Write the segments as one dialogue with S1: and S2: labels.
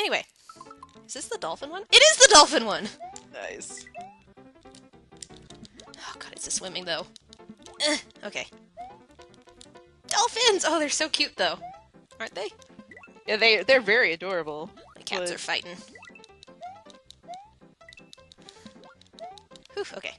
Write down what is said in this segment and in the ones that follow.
S1: Anyway, is this the dolphin one? It is the dolphin one!
S2: Nice.
S1: Oh god, it's the swimming though. Okay. Dolphins! Oh, they're so cute though. Aren't they?
S2: Yeah, they're very adorable.
S1: The cats are fighting. Whew, okay.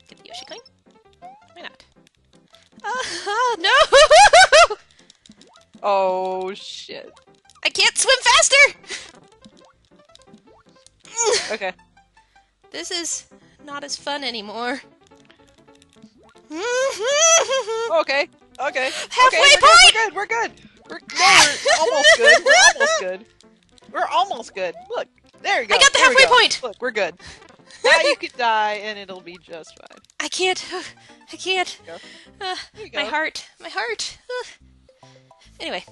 S1: Get the Yoshi coin? Why not? No!
S2: Oh, shit.
S1: I can't swim faster!
S2: Okay.
S1: This is not as fun anymore.
S2: Okay. Okay.
S1: Halfway
S2: Okay,
S1: point!
S2: we're good. We're almost good. We're almost good. We're almost good. Look, there you go.
S1: I got the
S2: There we
S1: halfway
S2: go.
S1: point!
S2: Look, we're good. Now you could die, and it'll be just fine.
S1: I can't. I can't.
S2: There you go.
S1: My heart. My heart. Anyway.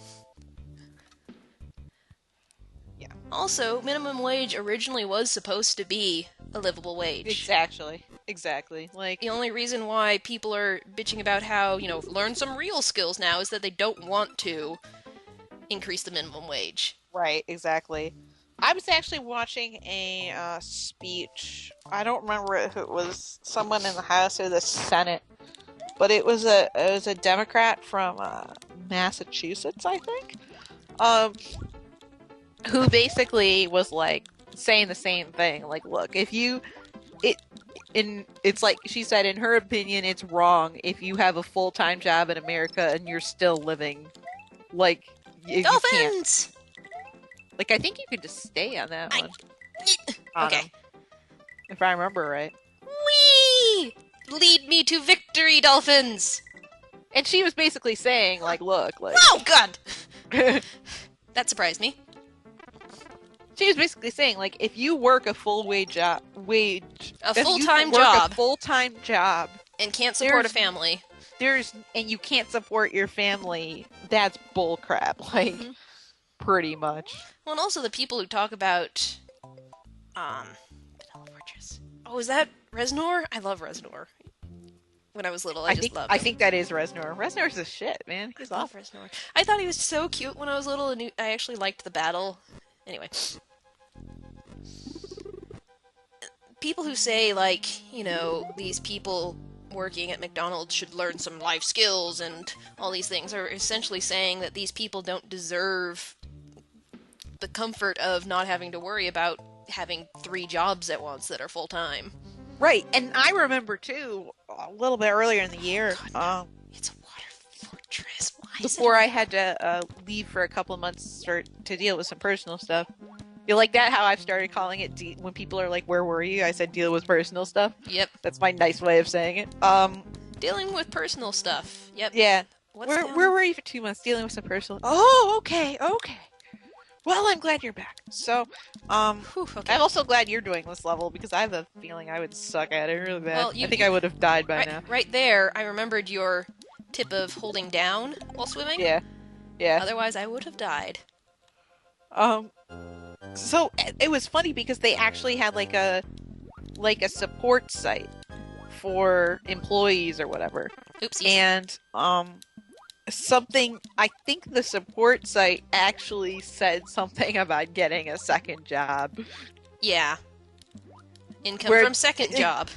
S2: Yeah.
S1: Also, minimum wage originally was supposed to be a livable wage.
S2: Exactly. Like,
S1: The only reason why people are bitching about how, learn some real skills now is that they don't want to increase the minimum wage.
S2: right, exactly. I was actually watching a speech. I don't remember if it was someone in the House or the Senate, but it was a Democrat from Massachusetts, I think, who basically was like saying the same thing. Like, look, it's like she said, in her opinion, it's wrong if you have a full-time job in America and you're still living like you can't.
S1: Dolphins!
S2: Like, I think you could just stay on that one.
S1: Okay.
S2: If I remember right.
S1: Whee! Lead me to victory, dolphins!
S2: And she was basically saying, like, look, like...
S1: Oh, God! That surprised me.
S2: She was basically saying, like, if you work a full-time job...
S1: A
S2: full-time job...
S1: And can't support a family.
S2: And you can't support your family, that's bullcrap. Like, pretty much.
S1: Well, and also the people who talk about, Vanilla Fortress. Oh, is that Reznor? I love Reznor. When I was little, I just loved him.
S2: I think that is Reznor. Reznor's the shit, man. He's
S1: I love
S2: awesome.
S1: Reznor. I thought he was so cute when I was little, and I actually liked the battle. Anyway. People who say, like, these people working at McDonald's should learn some life skills and all these things are essentially saying that these people don't deserve the comfort of not having to worry about having 3 jobs at once that are full-time.
S2: Right, and I remember, too, a little bit earlier in the year,
S1: It's a water fortress. Why
S2: before I had to leave for a couple of months to deal with some personal stuff. You like that? How I've started calling it when people are like, "Where were you?" I said, "Deal with personal stuff."
S1: Yep.
S2: That's my nice way of saying it.
S1: Dealing with personal stuff. Yep.
S2: Yeah. Where were you for 2 months? Dealing with some personal. Oh, okay. Well, I'm glad you're back. So,
S1: Whew, okay.
S2: I'm also glad you're doing this level because I have a feeling I would suck at it really bad.
S1: Well,
S2: I think I would have died by now.
S1: Right there, I remembered your tip of holding down while swimming.
S2: Yeah.
S1: Otherwise, I would have died.
S2: So it was funny because they actually had like a support site for employees or whatever.
S1: Oopsies.
S2: And I think the support site actually said something about getting a second job.
S1: Yeah. Income from second job.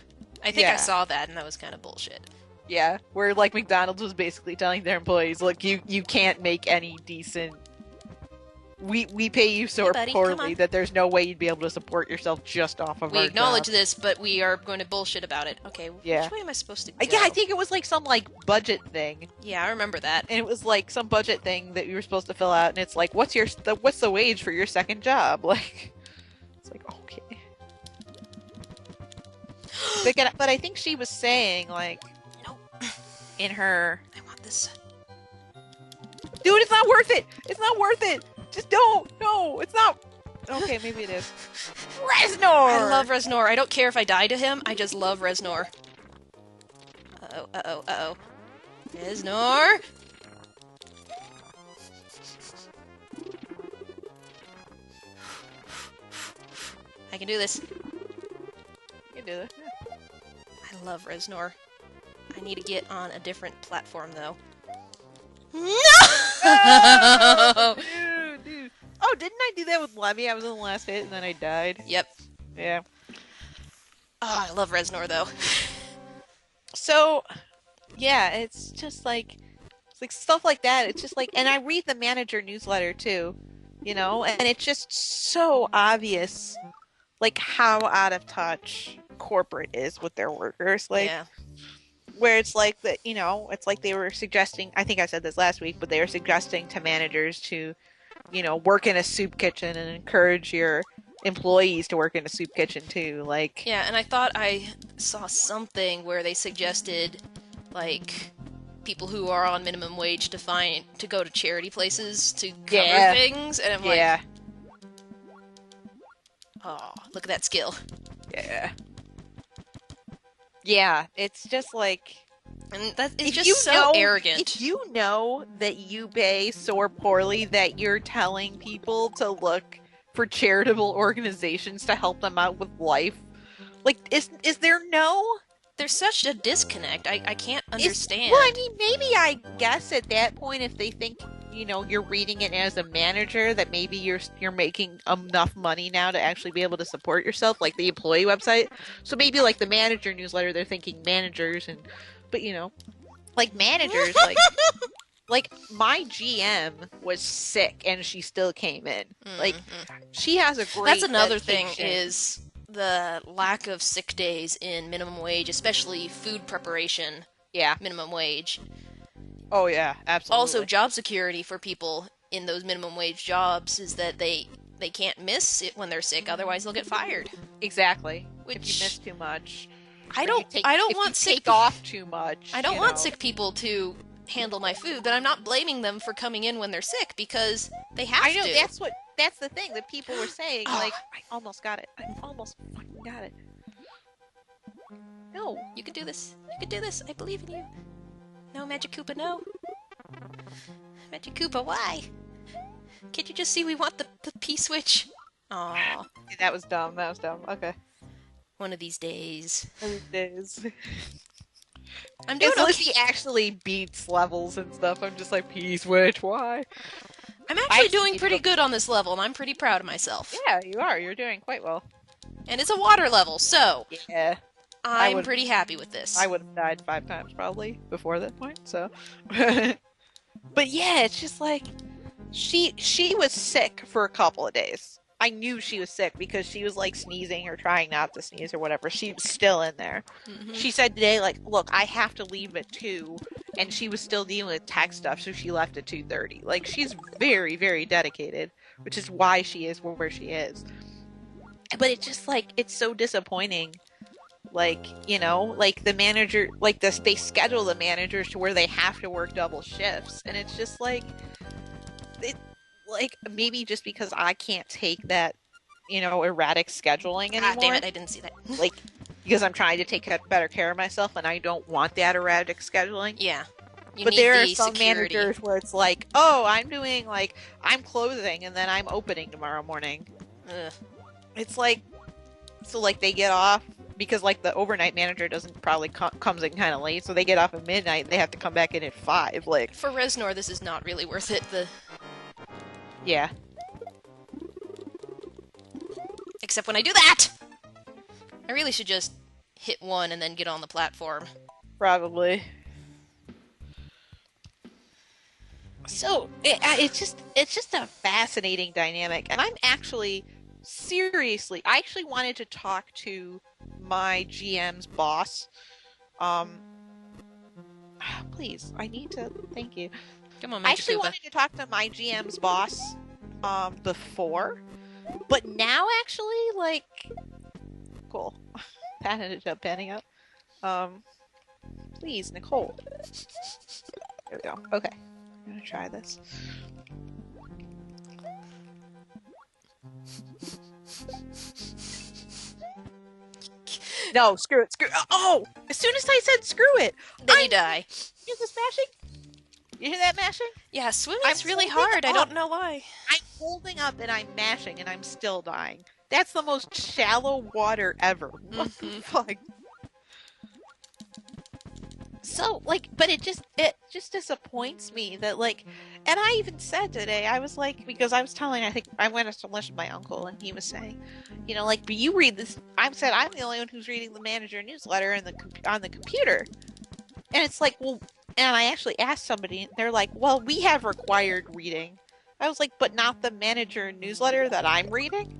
S1: I think I
S2: Yeah.
S1: saw that and that was kind of bullshit.
S2: Yeah, where like McDonald's was basically telling their employees, look, you can't make any decent. We pay you so
S1: Hey, buddy, come
S2: poorly
S1: on.
S2: that there's no way you'd be able to support yourself just off of
S1: We
S2: our
S1: acknowledge
S2: job.
S1: this, but we are going to bullshit about it. Okay,
S2: Yeah.
S1: which way am I supposed to go?
S2: Yeah, I think it was like some like budget thing,
S1: Yeah, I remember that.
S2: and it was like some budget thing that you were supposed to fill out, and it's like, what's the wage for your second job? Like, it's like okay. But I think she was saying like,
S1: Nope.
S2: in her,
S1: I want this.
S2: dude, it's not worth it. It's not worth it. Just don't. No, it's not. Okay, maybe it is. Reznor!
S1: I love Reznor. I don't care if I die to him, I just love Reznor. Uh-oh. Reznor! I can do this.
S2: You can do it. Yeah.
S1: I love Reznor. I need to get on a different platform, though. No!
S2: Dude. Oh, didn't I do that with Lemmy? I was in the last hit and then I died.
S1: Yep.
S2: Yeah.
S1: Oh, I love Reznor though.
S2: So, yeah, it's like stuff like that. It's just like, and I read the manager newsletter too, and it's just so obvious, like how out of touch corporate is with their workers. Like,
S1: Yeah.
S2: where it's like that, it's like they were suggesting, I think I said this last week, but they were suggesting to managers to, work in a soup kitchen and encourage your employees to work in a soup kitchen too. Like,
S1: Yeah, and I thought I saw something where they suggested, like, people who are on minimum wage to go to charity places to cover
S2: yeah,
S1: things, and I'm like,
S2: yeah,
S1: oh, look at that skill.
S2: yeah. Yeah, it's just like,
S1: And that is
S2: if
S1: just
S2: you
S1: so
S2: know,
S1: arrogant.
S2: if you know that you pay so poorly that you're telling people to look for charitable organizations to help them out with life, like, is there no?
S1: There's such a disconnect. I can't understand.
S2: Well, I mean, maybe I guess at that point, if they think you're reading it as a manager, that maybe you're making enough money now to actually be able to support yourself, like the employee website. So maybe like the manager newsletter, they're thinking managers, but like managers, like my GM was sick and she still came in. Like, she has a great.
S1: That's another thing
S2: dedication.
S1: is the lack of sick days in minimum wage, especially food preparation
S2: Yeah.
S1: minimum wage.
S2: Oh yeah, absolutely.
S1: Also, job security for people in those minimum wage jobs is that they can't miss it when they're sick, otherwise they'll get fired.
S2: Exactly. If
S1: Which
S2: you miss too much.
S1: I
S2: Or
S1: don't
S2: you take-
S1: I don't
S2: if
S1: want
S2: you
S1: sick
S2: take off too much.
S1: I don't want sick people to handle my food, but I'm not blaming them for coming in when they're sick because they have
S2: I know
S1: to.
S2: that's the thing that people were saying.
S1: Oh.
S2: Like, I almost got it. I almost fucking got it. No.
S1: You can do this. You can do this. I believe in you. No, Magic Koopa, no. Magic Koopa, why? Can't you just see we want the P-switch? Aw.
S2: That was dumb. That was dumb. Okay.
S1: One of these days.
S2: It is.
S1: I'm doing
S2: Unless
S1: okay.
S2: he actually beats levels and stuff. I'm just like, P-switch, why?
S1: I'm actually
S2: I
S1: doing
S2: see
S1: pretty
S2: the-
S1: good on this level, and I'm pretty proud of myself.
S2: Yeah, you are. You're doing quite well.
S1: And it's a water level, so
S2: Yeah.
S1: I'm
S2: would-
S1: pretty happy with this.
S2: I would have died 5 times probably before that point, so. But yeah, it's just like she was sick for a couple of days. I knew she was sick because she was like sneezing or trying not to sneeze or whatever. She was still in there.
S1: Mhm.
S2: She said today, like, look, I have to leave at 2, and she was still dealing with tech stuff, so she left at 2:30. Like, she's very, very dedicated, which is why she is where she is. But it's just like, it's so disappointing. Like, like the manager, like this, they schedule the managers to where they have to work double shifts, and it's just like, like maybe just because I can't take that, erratic scheduling anymore.
S1: Ah, damn it, I didn't see that.
S2: Like, because I'm trying to take better care of myself, and I don't want that erratic scheduling.
S1: Yeah. You
S2: But
S1: need
S2: there are
S1: the
S2: some
S1: security.
S2: managers where it's like, oh, I'm closing, and then I'm opening tomorrow morning.
S1: Ugh.
S2: It's like, so like they get off because like the overnight manager doesn't probably comes in kind of late, so they get off at midnight. They have to come back in at 5. Like,
S1: For Reznor, this is not really worth it.
S2: yeah,
S1: Except when I do that! I really should just hit 1 and then get on the platform.
S2: probably. So it's just a fascinating dynamic, and I'm actually seriously, I actually wanted to talk to my GM's boss. Please, I need to. Thank you.
S1: Come on,
S2: I
S1: Magic
S2: actually
S1: Koopa.
S2: wanted to talk to my GM's boss, before, but now actually, like, cool. That ended up panning out. Please, Nicole. There we go. Okay, I'm gonna try this. No, screw it, Oh! As soon as I said screw it!
S1: Then you die.
S2: You hear this mashing? You hear that mashing?
S1: Yeah, swimming's
S2: I'm
S1: really
S2: holding
S1: hard. I
S2: up.
S1: don't know why.
S2: I'm holding up and I'm mashing and I'm still dying. That's the most shallow water ever. What the fuck? So so like, but it just disappoints me that like, and I even said today, I was like, because I was telling, I think I went to lunch with my uncle, and he was saying, like, but you read this. I said I'm the only one who's reading the manager newsletter on the computer, and it's like, well, and I actually asked somebody, and they're like, well, we have required reading. I was like, but not the manager newsletter that I'm reading.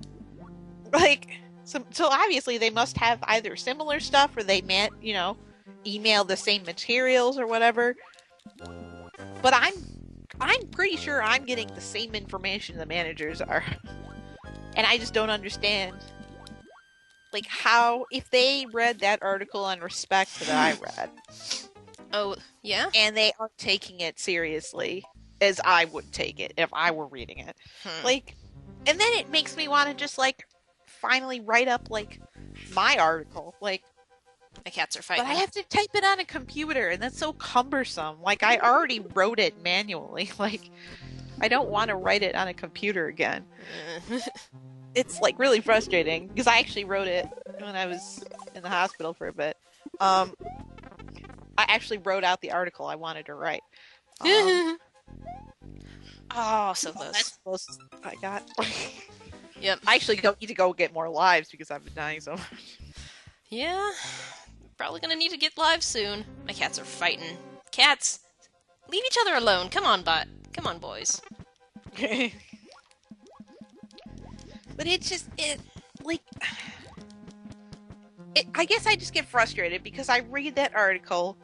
S2: Like, so obviously they must have either similar stuff or they email the same materials or whatever. But I'm pretty sure I'm getting the same information the managers are. And I just don't understand like how if they read that article on respect that I read
S1: Oh, yeah?
S2: and they aren't taking it seriously as I would take it if I were reading it.
S1: Hmm.
S2: Like, and then it makes me want to just like finally write up like my article. Like,
S1: My cats are
S2: but
S1: fighting.
S2: I have to type it on a computer and that's so cumbersome. Like, I already wrote it manually. Like, I don't want to write it on a computer again. It's like really frustrating because I actually wrote it when I was in the hospital for a bit. I actually wrote out the article I wanted to write.
S1: Oh, so
S2: That's
S1: close.
S2: close I got.
S1: Yep.
S2: I actually don't need to go get more lives because I've been dying so much.
S1: Yeah. Probably gonna need to get live soon. My cats are fighting. Cats, leave each other alone. Come on, Come on, boys.
S2: But I guess I just get frustrated because I read that article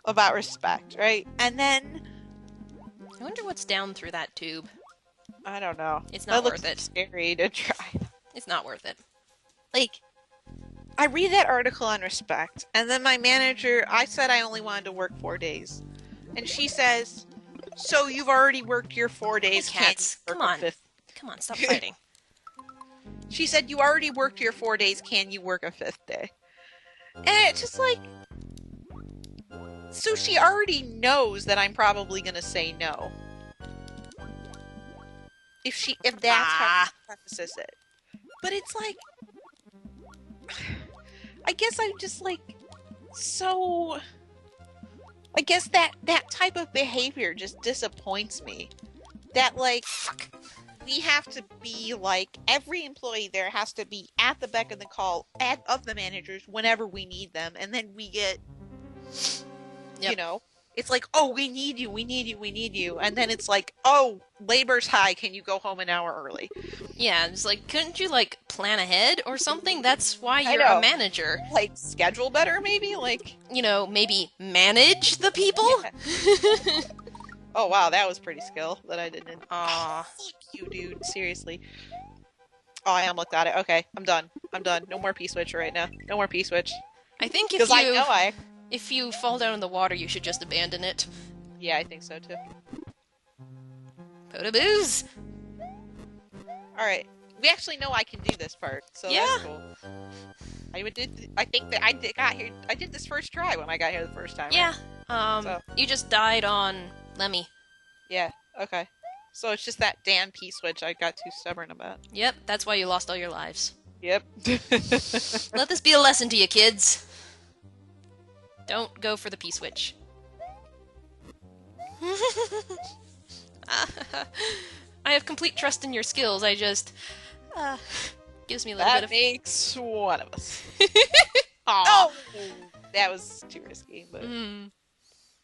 S2: about respect, right? And then
S1: I wonder what's down through that tube.
S2: I don't know.
S1: It's not
S2: That
S1: worth
S2: looks
S1: it.
S2: scary to try.
S1: It's not worth it.
S2: Like, I read that article on respect, and then my manager, I said I only wanted to work 4 days, and she says, "So you've already worked your 4 days?
S1: Hey, cats,
S2: Can you
S1: come
S2: work a
S1: on.
S2: fifth?"
S1: Come on, stop fighting.
S2: She said, "You already worked your 4 days. Can you work a fifth day?" And it's just like, so she already knows that I'm probably gonna say no. If that's how she prefaces it. But it's like, I guess I'm just like, so, I guess that type of behavior just disappoints me. That like, we have to be like, every employee there has to be at the beck and the call of the managers whenever we need them, and then we get,
S1: Yep.
S2: it's like, oh, we need you, we need you, we need you, and then it's like, oh, labor's high, can you go home an hour early?
S1: Yeah, it's like, couldn't you, like, plan ahead or something? That's why
S2: I
S1: you're
S2: know.
S1: a manager.
S2: Like, schedule better, maybe? Like,
S1: Maybe manage the people?
S2: Yeah. Oh, wow, that was pretty skill that I didn't.
S1: Aw.
S2: Fuck you, dude, seriously. Oh, I almost got it. Okay, I'm done. No more P-switch right now. No more P-switch.
S1: I think
S2: Because I know
S1: if you fall down in the water, you should just abandon it.
S2: Yeah, I think so, too.
S1: Potaboos!
S2: Alright. We actually know I can do this part, so
S1: Yeah.
S2: that's cool. I think that I did this first try when I got here the first time.
S1: Yeah.
S2: So-
S1: You just died on Lemmy.
S2: Yeah, okay. So it's just that damn P-switch I got too stubborn about.
S1: Yep, that's why you lost all your lives.
S2: Yep.
S1: Let this be a lesson to you, kids. Don't go for the P-switch. I have complete trust in your skills, I just... gives me a little
S2: That
S1: bit of...
S2: makes one of us.
S1: Aw.
S2: Oh! That was too risky, but...
S1: Mm.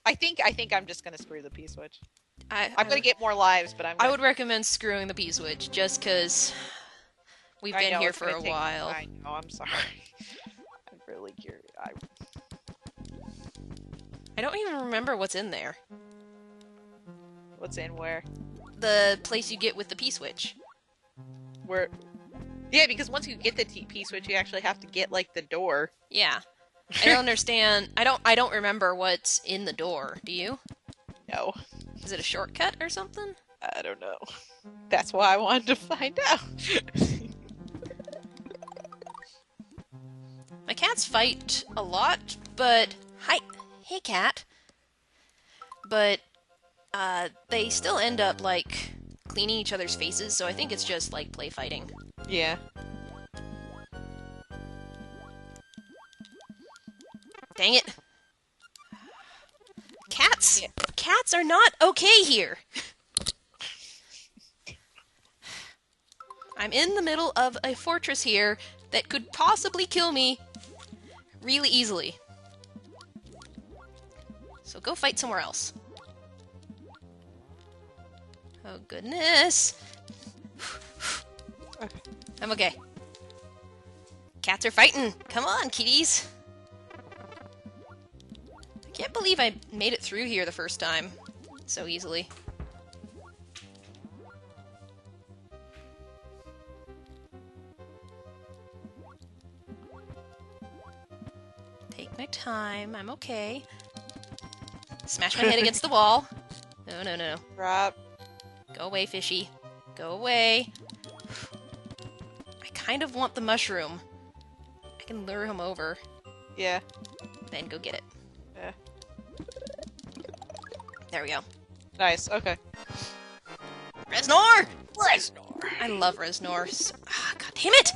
S2: I think I'm just gonna screw the P-switch.
S1: I'm
S2: gonna get more lives, but
S1: I would recommend screwing the P-switch, just because we've been here for a while.
S2: I know, I'm sorry. I'm really curious.
S1: I don't even remember what's in there.
S2: What's in where?
S1: The place you get with the P-switch.
S2: Where? Yeah, because once you get the P-switch, you actually have to get, like, the door.
S1: Yeah. I don't understand. I don't remember what's in the door. Do you?
S2: No.
S1: Is it a shortcut or something?
S2: I don't know. That's why I wanted to find out.
S1: My cats fight a lot, but... Hi! Hey, cat! But, they still end up, like, cleaning each other's faces, so I think it's just, like, play fighting.
S2: Yeah.
S1: Dang it! Cats!
S2: Yeah.
S1: Cats are not okay here. I'm in the middle of a fortress here that could possibly kill me really easily. So go fight somewhere else. Oh goodness.
S2: Okay.
S1: I'm okay. Cats are fighting. Come on, kitties. I can't believe I made it through here the first time so easily. Take my time. I'm okay. Smash my head against the wall. No, no, no.
S2: Drop.
S1: Go away, fishy. Go away. I kind of want the mushroom. I can lure him over,
S2: Yeah.
S1: then go get it.
S2: Yeah.
S1: There we go.
S2: Nice. Okay.
S1: Reznor!
S2: Reznor.
S1: I love Reznor. God damn it!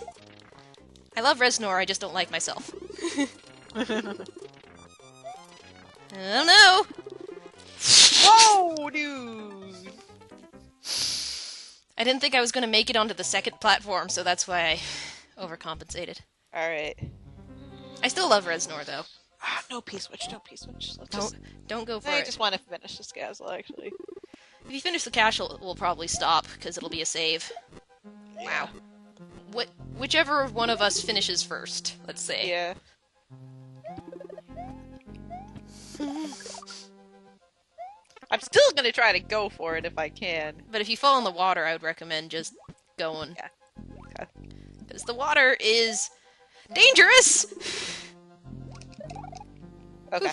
S1: I love Reznor, I just don't like myself. Oh no!
S2: Whoa, dude!
S1: I didn't think I was going to make it onto the second platform, so that's why I overcompensated.
S2: Alright.
S1: I still love Reznor, though.
S2: No P-switch, no P-switch. Let's
S1: Don't go for
S2: I
S1: it.
S2: just want to finish this castle, actually.
S1: If you finish the cache, we'll probably stop, because it'll be a save. Wow. Whichever one of us finishes first, let's say.
S2: Yeah. I'm still gonna try to go for it if I can.
S1: But if you fall in the water, I would recommend just going.
S2: Yeah. Okay.
S1: Because the water is dangerous!
S2: Okay.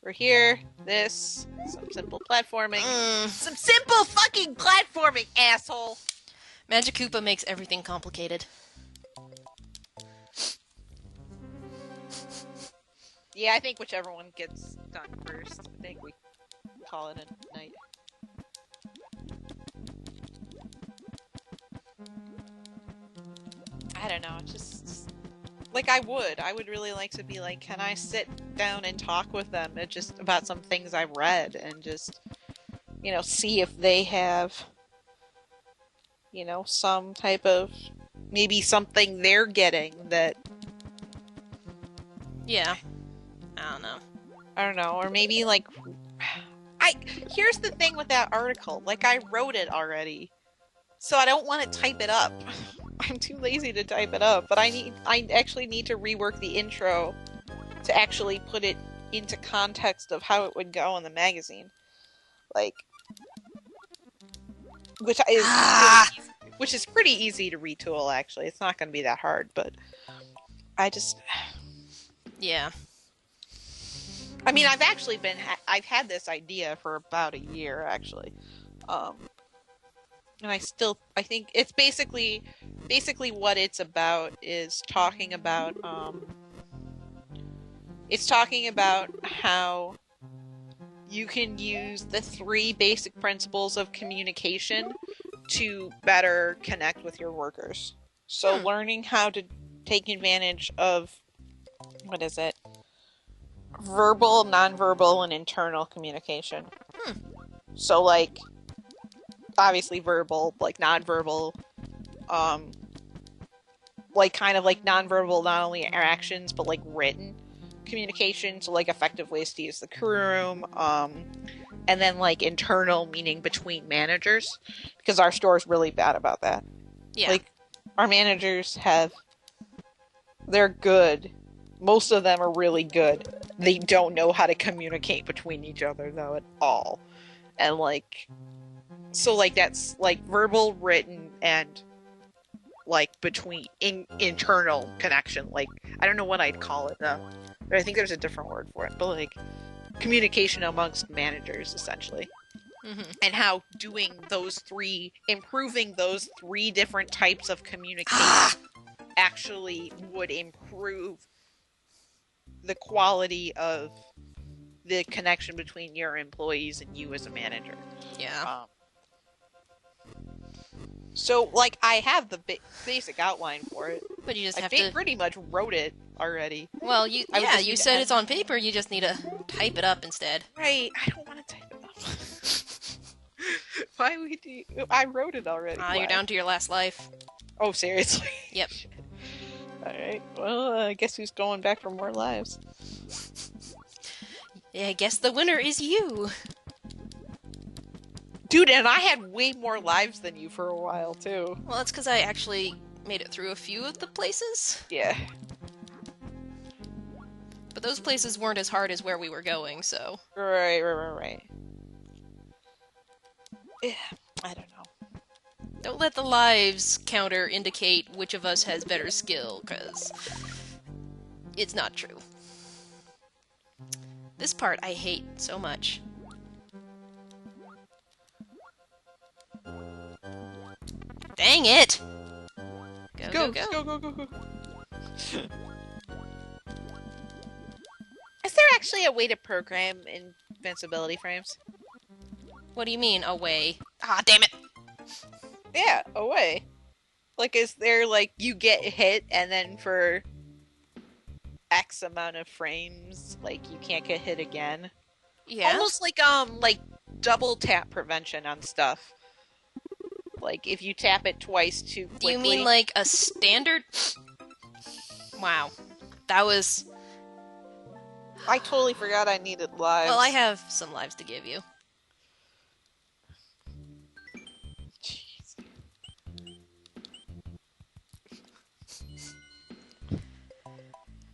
S2: We're here. This. Some simple platforming. Some simple fucking platforming, asshole!
S1: Magic Koopa makes everything complicated.
S2: Yeah, I think whichever one gets done first. I think we call it a night. I don't know, just like I would really like to be like, can I sit down and talk with them just about some things I've read and just, see if they have, some type of, maybe something they're getting that,
S1: Yeah. I don't know.
S2: I don't know, or maybe like, here's the thing with that article, like I wrote it already, so I don't want to type it up. I'm too lazy to type it up, but I actually need to rework the intro to actually put it into context of how it would go in the magazine. Like, which is pretty easy to retool, actually. It's not going to be that hard, but
S1: Yeah.
S2: I mean, I've had this idea for about a year, actually. And I think it's basically what it's about is talking about, how you can use the 3 basic principles of communication to better connect with your workers. So learning how to take advantage of, verbal, nonverbal, and internal communication. So, like, obviously verbal, like nonverbal, like kind of like nonverbal, not only interactions, but like written communication, so like effective ways to use the crew room, and then like internal, meaning between managers, because our store is really bad about that.
S1: Yeah.
S2: Like, our managers they're good. Most of them are really good. They don't know how to communicate between each other, though, at all. And, like, so, like, that's, like, verbal, written, and, like, between, internal connection. Like, I don't know what I'd call it, though. But I think there's a different word for it. But, like, communication amongst managers, essentially.
S1: Mm-hmm.
S2: And how improving those 3 different types of communication actually would improve the quality of the connection between your employees and you as a manager.
S1: Yeah.
S2: So, like, I have the basic outline for it.
S1: But you just have
S2: I
S1: to...
S2: pretty much wrote it already.
S1: Well,
S2: I would
S1: yeah,
S2: just
S1: you
S2: need to
S1: said
S2: edit.
S1: it's on paper. You just need to type it up instead.
S2: Right, I don't want to type it up. Why would you? I wrote it already.
S1: You're
S2: Why?
S1: down to your last life.
S2: Oh, seriously?
S1: Yep.
S2: Alright, well, I guess who's going back for more lives?
S1: Yeah, I guess the winner is you.
S2: Dude, and I had way more lives than you for a while, too.
S1: Well, that's because I actually made it through a few of the places.
S2: Yeah.
S1: But those places weren't as hard as where we were going, so...
S2: Right. Yeah, I don't know.
S1: Don't let the lives counter indicate which of us has better skill, because... it's not true. This part I hate so much. Dang it! Go.
S2: Go. Is there actually a way to program invincibility frames?
S1: What do you mean, away? Ah, damn it!
S2: Yeah, a way. Like, is there, like, you get hit and then for X amount of frames, like, you can't get hit again?
S1: Yeah?
S2: Almost like double tap prevention on stuff. Like, if you tap it twice too quickly.
S1: Do you mean like a standard? Wow. That was...
S2: I totally forgot I needed lives.
S1: Well, I have some lives to give you.
S2: Jeez.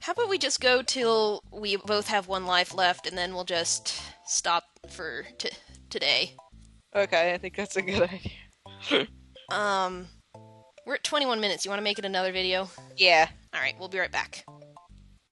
S1: How about we just go till we both have one life left, and then we'll just stop for today.
S2: Okay, I think that's a good idea.
S1: We're at 21 minutes. You want to make it another video?
S2: Yeah.
S1: Alright, we'll be right back.